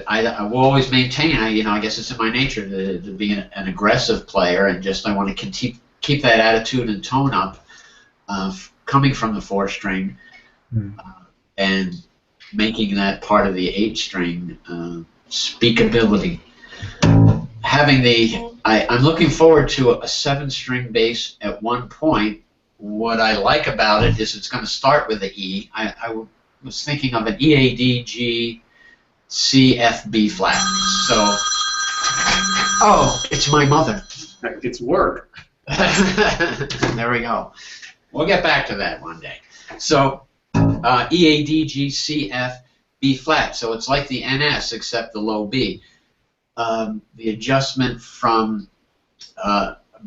will always maintain, I guess it's in my nature to be an aggressive player, and just I want to keep that attitude and tone up, coming from the 4-string, and making that part of the 8-string speakability. I'm looking forward to a 7-string bass at one point. What I like about it is it's going to start with the E. I was thinking of an E, A, D, G, C, F, B flat. So, oh, it's my mother. It's work. There we go. We'll get back to that one day. So, E, A, D, G, C, F, B flat. So it's like the NS except the low B. The adjustment from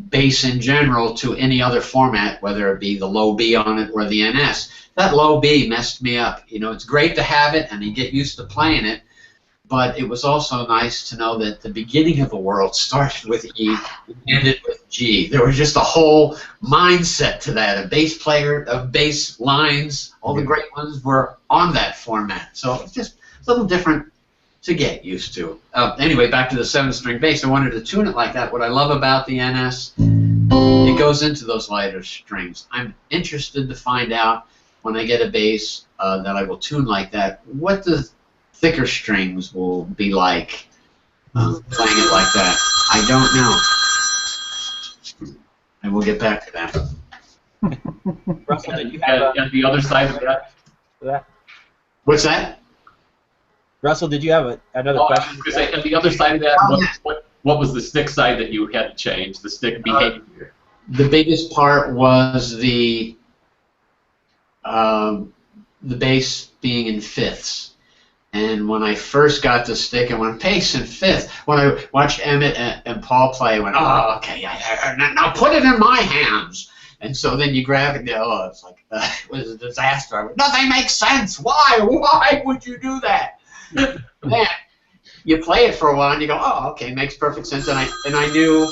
bass in general to any other format, whether it be the low B on it or the NS. That low B messed me up. You know, it's great to have it and you get used to playing it, but it was also nice to know that the beginning of the world started with E and ended with G. There was just a whole mindset to that. A bass player, of bass lines, all the great ones were on that format. So it's just a little different to get used to. Anyway, back to the 7-string bass. I wanted to tune it like that. What I love about the NS, it goes into those lighter strings. I'm interested to find out when I get a bass that I will tune like that, what the thicker strings will be like playing it like that. I don't know. And we'll get back to that. Russell, did you have and the other side of that? What's that? Russell, did you have another question? And the other side of that, what was the stick side that you had to change, the stick behavior? The biggest part was the bass being in fifths. And when I first got the stick and went bass in fifth, when I watched Emmett and Paul play, I went, oh, okay, now put it in my hands. And so then you grab it, oh, it's like, it was a disaster. I went, nothing makes sense. Why? Why would you do that? Man, you play it for a while and you go, oh, okay, makes perfect sense. And I knew.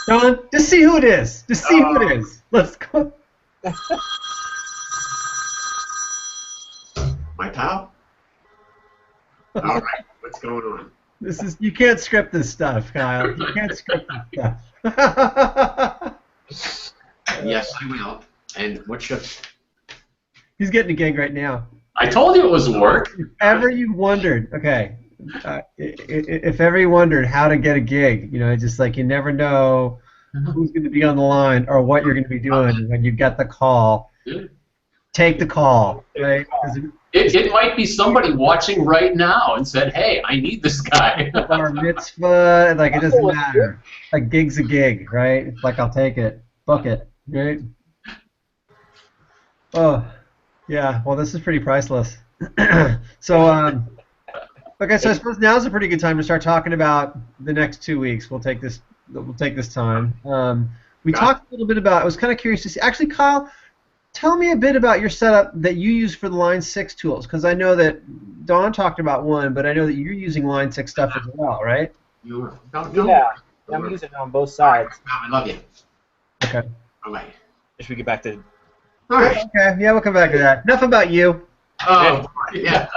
Don, just see who it is. Just see who it is. Let's go. My pal? All right, what's going on? You can't script this stuff, Kyle. You can't script this stuff. Yes, I will. And what should? He's getting a gig right now. I told you it was work. If ever you wondered, okay, if ever you wondered how to get a gig, you know, just like you never know who's going to be on the line or what you're going to be doing when you get the call. Take the call, right? It might be somebody watching right now and said, hey, I need this guy. Or mitzvah, like it doesn't matter. A gig's a gig, right? It's like I'll take it, book it, right? Oh. Yeah, well, this is pretty priceless. So, okay, so I suppose now's a pretty good time to start talking about the next 2 weeks. We'll take this time. We talked a little bit about. I was kind of curious to see. Actually, Kyle, tell me a bit about your setup that you use for the Line 6 tools, because I know that Don talked about one, but I know that you're using Line 6 stuff as well, right? Yeah, I'm using it on both sides. I love you. Okay. All right. Should we get back to? All right. Okay, yeah, we'll come back to that. Enough about you. Oh, yeah.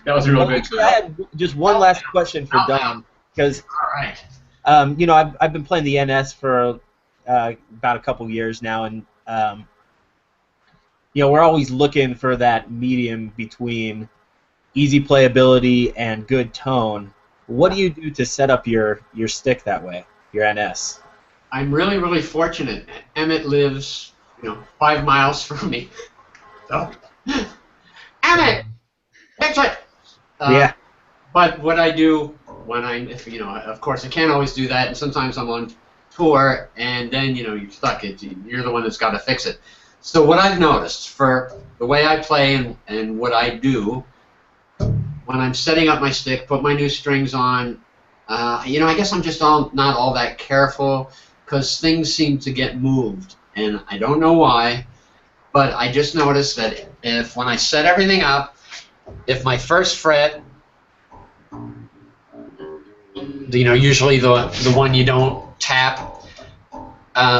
That was real good. Actually, I had just one last question for Don, because all right. you know, I've been playing the NS for about a couple years now, and you know, we're always looking for that medium between easy playability and good tone. What do you do to set up your stick that way, your NS? I'm really, really fortunate. Emmett lives, 5 miles from me. So, Emmett, Yeah. But what I do when if you know, of course, I can't always do that, and sometimes I'm on tour, and then you know you're stuck. You're the one that's got to fix it. So what I've noticed for the way I play and what I do when I'm setting up my stick, put my new strings on, you know, I guess I'm just not all that careful because things seem to get moved, and I don't know why, but I just noticed that when I set everything up, if my first fret, you know, usually the one you don't tap,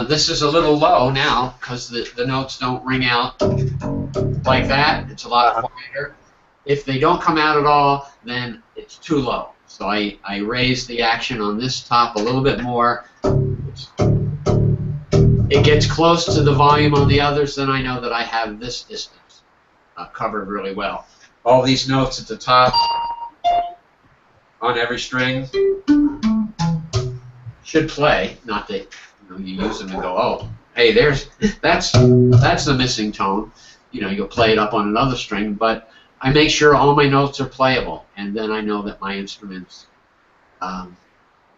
this is a little low now because the notes don't ring out like that. It's a lot quieter. If they don't come out at all, then it's too low. So I raise the action on this top a little bit more. It gets close to the volume on the others, then I know that I have this distance covered really well. All these notes at the top on every string should play, not that you use them and go, oh, hey, that's the missing tone. You know, you'll play it up on another string, but I make sure all my notes are playable, and then I know that my instrument's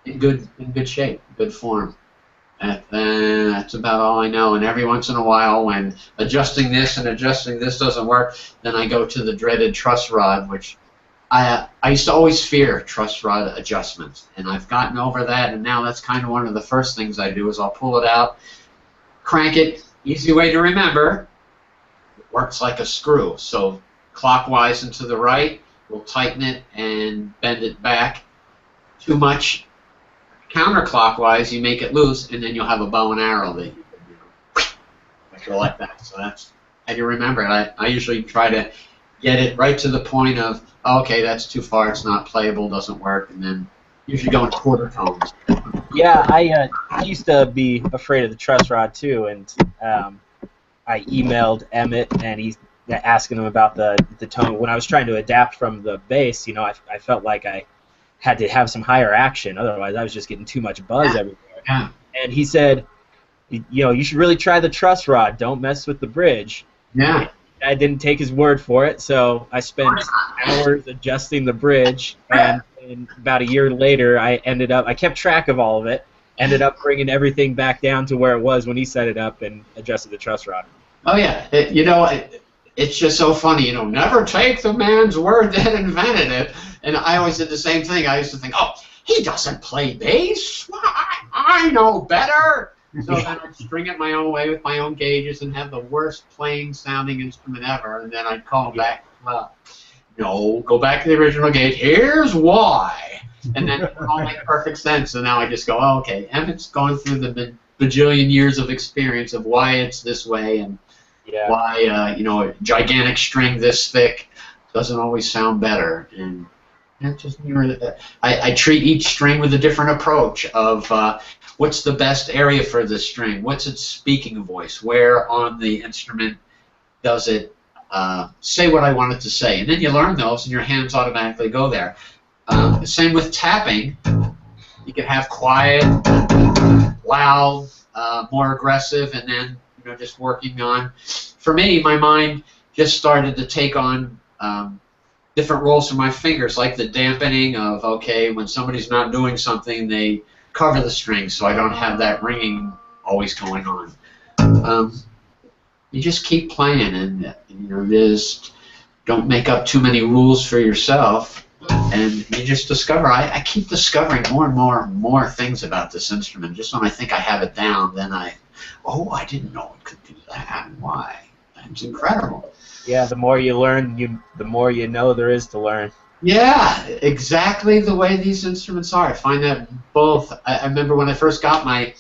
in good shape, good form. And that's about all I know. And every once in a while, when adjusting this and adjusting this doesn't work, then I go to the dreaded truss rod, which I used to always fear truss rod adjustments, and I've gotten over that. And now that's kind of one of the first things I do is I'll pull it out, crank it. Easy way to remember. It works like a screw. So clockwise and to the right, we'll tighten it and bend it back. Too much counterclockwise, you make it loose, and then you'll have a bow and arrow that you go like that. So that's how you remember it. I usually try to get it right to the point of, okay, that's too far, it's not playable, doesn't work, and then usually go in quarter tones. Yeah, I used to be afraid of the truss rod too, and I emailed Emmett, and he's asking him about the tone. When I was trying to adapt from the bass, you know, I felt like I had to have some higher action, otherwise I was just getting too much buzz everywhere. Yeah. And he said, you know, you should really try the truss rod. Don't mess with the bridge. Yeah. I didn't take his word for it, so I spent hours adjusting the bridge, and about a year later, I kept track of all of it, ended up bringing everything back down to where it was when he set it up and adjusted the truss rod. Oh, yeah. It's just so funny, you know, never take the man's word that invented it. And I always did the same thing. I used to think, oh, he doesn't play bass. I know better. So then I'd string it my own way with my own gauges and have the worst playing sounding instrument ever. And then I'd call back, well, no, go back to the original gauge. Here's why. And then it all make perfect sense. So now I just go, oh, okay, Emmett's going through the bajillion years of experience of why it's this way and why, you know, a gigantic string this thick doesn't always sound better. And that's just I treat each string with a different approach of what's the best area for this string, what's its speaking voice, where on the instrument does it say what I want it to say. And then you learn those and your hands automatically go there. Same with tapping. You can have quiet, loud, more aggressive, and then just working on. For me, my mind just started to take on different roles for my fingers, like the dampening of, okay, when somebody's not doing something, they cover the strings so I don't have that ringing always going on. You just keep playing, and just don't make up too many rules for yourself, and you just discover. I keep discovering more and more things about this instrument. Just when I think I have it down, then I didn't know it could do that. Why? It's incredible. Yeah, the more you learn, the more you know there is to learn. Yeah, exactly the way these instruments are. I find that both. I remember when I first got my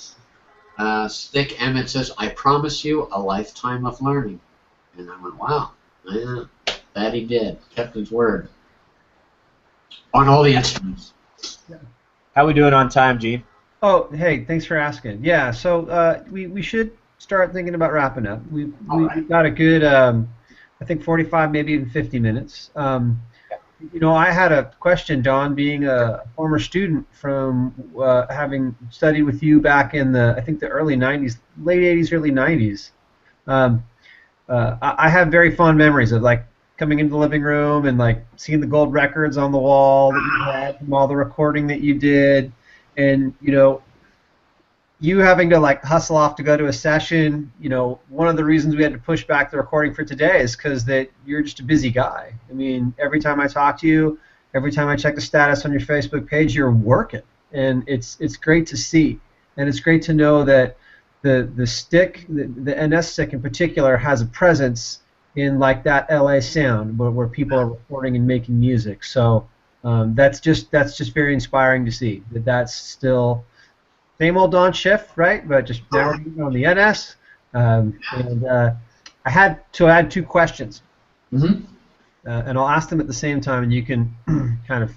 stick, Emmett says, "I promise you a lifetime of learning." And I went, wow, yeah, that he did. Kept his word. On all the instruments. How we doing on time, Gene? Oh, hey, thanks for asking. Yeah, so we should start thinking about wrapping up. We've got a good, I think 45, maybe even 50 minutes. I had a question, Don, being a former student from having studied with you back in I think the early 90s, late 80s, early 90s. I have very fond memories of coming into the living room and like seeing the gold records on the wall that you had from all the recording that you did, and you having to like hustle off to go to a session. One of the reasons we had to push back the recording for today is because that you're just a busy guy. I mean, every time I talk to you, every time I check the status on your Facebook page, you're working, and it's great to see, and it's great to know that the stick, the NS stick in particular, has a presence in like that LA sound where people are recording and making music. So that's just very inspiring to see that's still same old Don Schiff, right? But just now we're on the NS. I had to add 2 questions, and I'll ask them at the same time, and you can kind of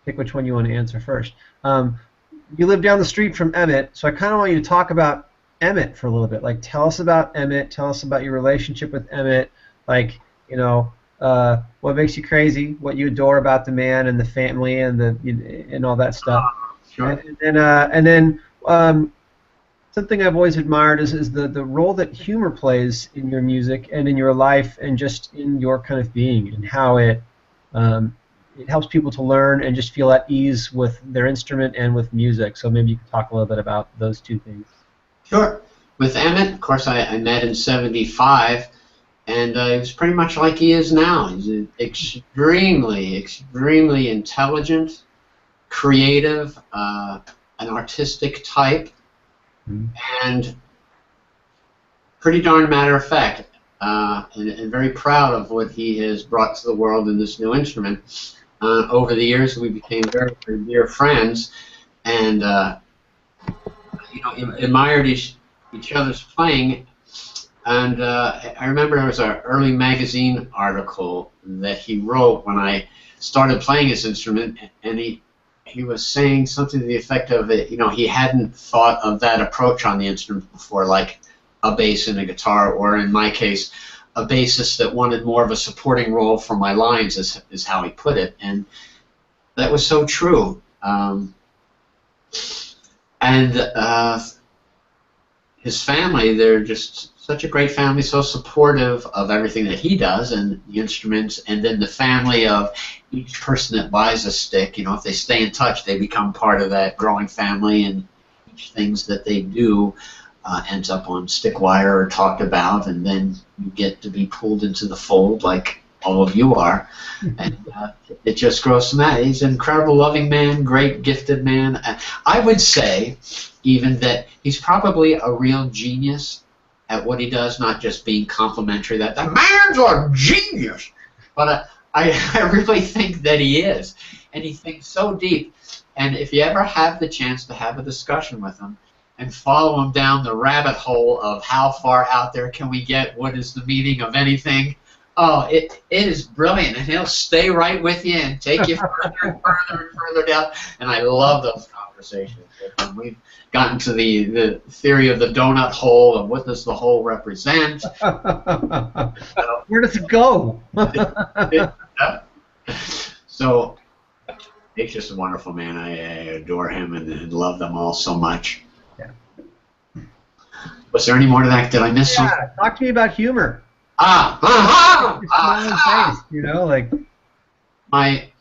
pick which one you want to answer first. You live down the street from Emmett, so I kind of want you to talk about Emmett for a little bit. Like, tell us about Emmett. Tell us about your relationship with Emmett. Like, what makes you crazy? What you adore about the man and the family and all that stuff. Sure. And then something I've always admired is the role that humor plays in your music and in your life and just in your kind of being, and how it helps people to learn and just feel at ease with their instrument and with music. So maybe you could talk a little bit about those 2 things. Sure. With Emmett, of course, I met in '75, and he was pretty much like he is now. He's an extremely, extremely intelligent, creative, an artistic type, and pretty darn matter of fact, and very proud of what he has brought to the world in this new instrument. Over the years, we became very, very dear friends, and admired each other's playing. And I remember there was an early magazine article that he wrote when I started playing his instrument, and he was saying something to the effect of it. He hadn't thought of that approach on the instrument before, like a bass and a guitar, or in my case, a bassist that wanted more of a supporting role for my lines, is how he put it, and that was so true. His family, they're just such a great family, so supportive of everything that he does and the instruments, and then the family of each person that buys a stick. If they stay in touch, they become part of that growing family, and each things that they do ends up on stick wire or talked about, and then you get to be pulled into the fold like all of you are, and it just grows from that. He's an incredible, loving man, great, gifted man. I would say even that he's probably a real genius at what he does, not just being complimentary that the man's a genius, but I really think that he is, and he thinks so deep. And if you ever have the chance to have a discussion with him and follow him down the rabbit hole of how far out there can we get, what is the meaning of anything, oh, it is brilliant, and he'll stay right with you and take you further and further and further down. And I love those conversations with him. We've gotten to the theory of the donut hole and what does the hole represent. Where does it go? So he's just a wonderful man. I adore him and love them all so much. Yeah. Was there any more to that? Did I miss something? Talk to me about humor.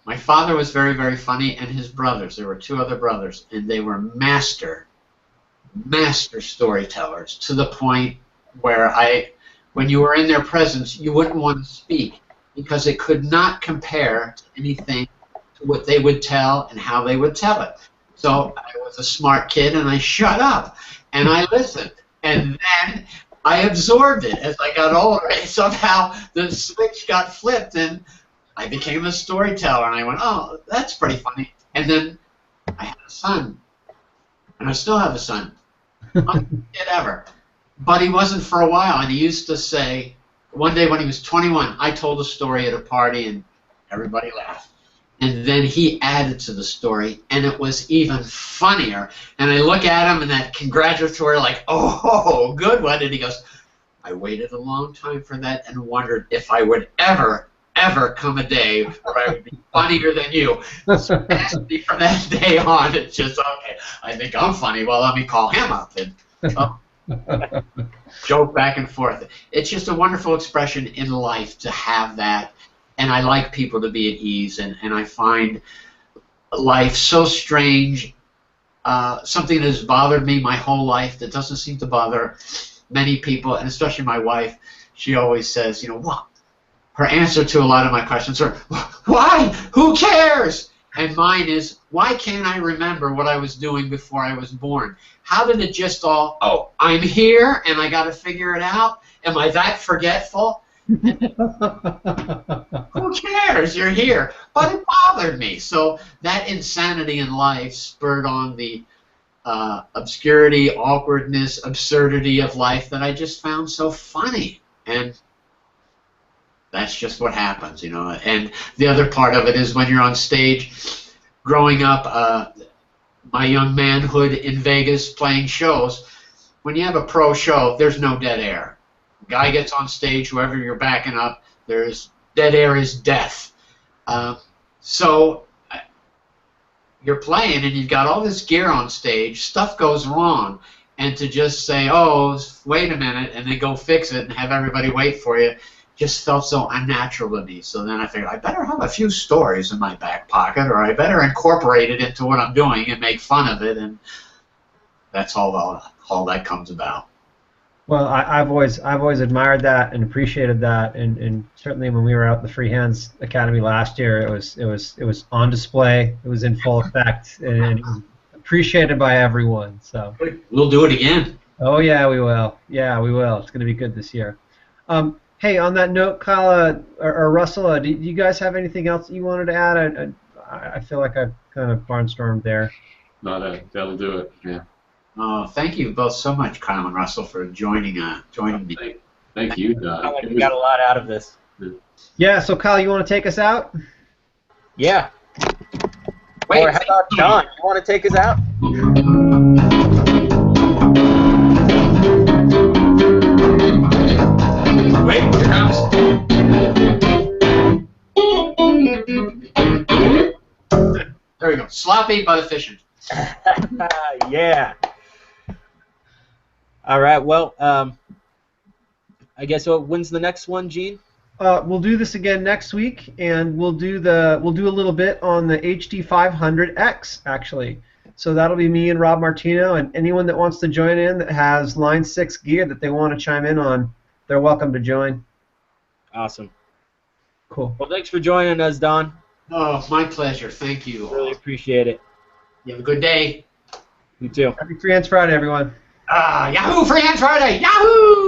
My father was very, very funny, and his brothers. There were 2 other brothers, and they were master storytellers, to the point where when you were in their presence, you wouldn't want to speak because it could not compare to anything to what they would tell and how they would tell it. So I was a smart kid, and I shut up, and I listened, and then I absorbed it as I got older, and somehow the switch got flipped, and I became a storyteller, and I went, oh, that's pretty funny. And then I had a son, and I still have a son. Not kid ever. But he wasn't for a while, and he used to say, one day when he was 21, I told a story at a party, and everybody laughed. And then he added to the story, and it was even funnier. And I look at him, and that congratulatory, like, oh, good one. And he goes, I waited a long time for that and wondered if I would ever come a day where I would be funnier than you. So actually, from that day on, it's just, okay, I think I'm funny. Well, let me call him up. And joke back and forth. It's just a wonderful expression in life to have that, and I like people to be at ease, and I find life so strange. Something that has bothered me my whole life that doesn't seem to bother many people, and especially my wife. She always says, you know, what? Her answer to a lot of my questions are, why? Who cares? And mine is, why can't I remember what I was doing before I was born? How did it just all, oh, I'm here and I got to figure it out? Am I that forgetful? Who cares? You're here. But it bothered me. So that insanity in life spurred on the obscurity, awkwardness, absurdity of life that I just found so funny. And that's just what happens, you know. And the other part of it is when you're on stage, growing up, my young manhood in Vegas playing shows, when you have a pro show, there's no dead air. Guy gets on stage, whoever you're backing up, there's dead air is death. So you're playing and you've got all this gear on stage, stuff goes wrong, and to just say, oh, wait a minute, and then go fix it and have everybody wait for you, just felt so unnatural to me. So then I figured I better have a few stories in my back pocket, or I better incorporate it into what I'm doing and make fun of it, and that's all that comes about. Well, I've always admired that and appreciated that, and certainly when we were out at the Free Hands Academy last year, it was on display, it was in full effect, and it was appreciated by everyone. So we'll do it again. Oh yeah, we will. Yeah, we will. It's going to be good this year. Hey, on that note, Kyle or Russell, do you guys have anything else you wanted to add? I feel like I've kind of barnstormed there. No, that'll do it. Yeah. Thank you both so much, Kyle and Russell, for joining me. Thank you, Don. I we got a lot out of this. Yeah, so Kyle, you want to take us out? Yeah. Wait, or how about Don? You want to take us out? Wait, here comes. There we go. Sloppy but efficient. Yeah. All right. Well, I guess when's the next one, Gene? We'll do this again next week, and we'll do a little bit on the HD 500X actually. So that'll be me and Rob Martino, and anyone that wants to join in that has Line 6 gear that they want to chime in on, they're welcome to join. Awesome. Cool. Well, thanks for joining us, Don. Oh, my pleasure. Thank you. Really appreciate it. You have a good day. You too. Happy Free Hands Friday, everyone. Yahoo! Free Hands Friday! Yahoo!